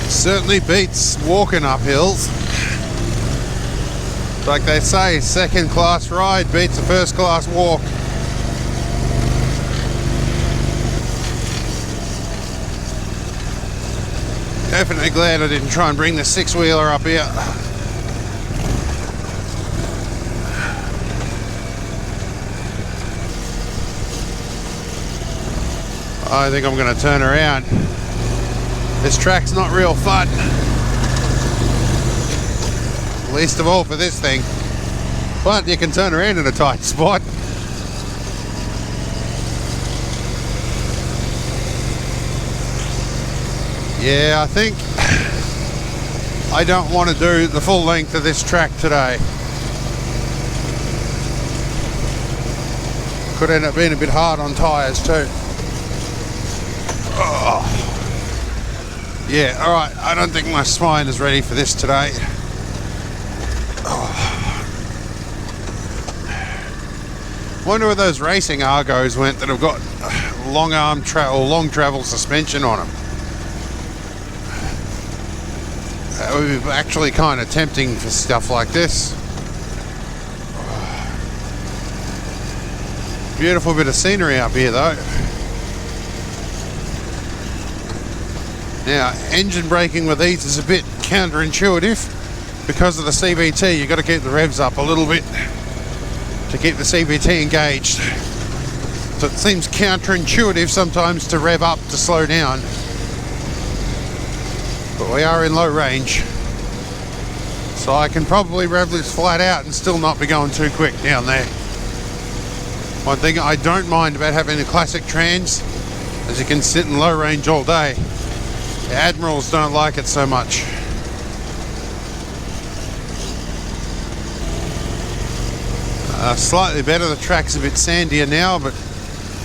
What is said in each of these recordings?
Certainly beats walking up hills. Like they say, second class ride beats a first class walk. Definitely glad I didn't try and bring the six-wheeler up here. I think I'm going to turn around. This track's not real fun. Least of all for this thing. But you can turn around in a tight spot. Yeah, I think I don't want to do the full length of this track today. Could end up being a bit hard on tyres too. Oh. Yeah, alright, I don't think my spine is ready for this today. Oh. Wonder where those racing Argos went that have got long arm or long travel suspension on them. That would be actually kind of tempting for stuff like this. Beautiful bit of scenery up here though. Now, engine braking with these is a bit counterintuitive because of the CVT. You've got to keep the revs up a little bit to keep the CVT engaged. So it seems counterintuitive sometimes to rev up to slow down. But we are in low range. So I can probably rev this flat out and still not be going too quick down there. One thing I don't mind about having a classic trans is you can sit in low range all day. The Admirals don't like it so much. Slightly better, the track's a bit sandier now, but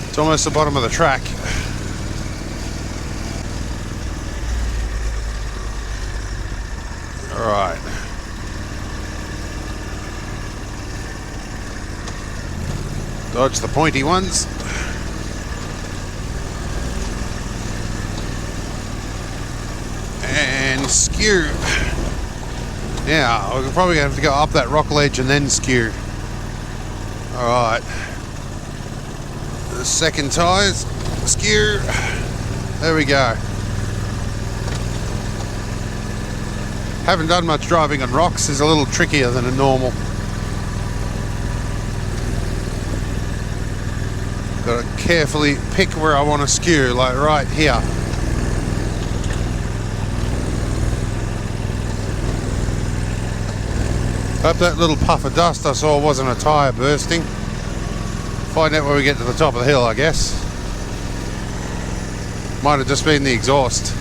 it's almost the bottom of the track. Alright. Dodge the pointy ones. And skew. Now, we're probably going to have to go up that rock ledge and then skew. Alright. The second tyres. Skew. There we go. Haven't done much driving on rocks. Is a little trickier than a normal. Got to carefully pick where I want to skew, like right here. Hope that little puff of dust I saw wasn't a tyre bursting. Find out when we get to the top of the hill, I guess. Might have just been the exhaust.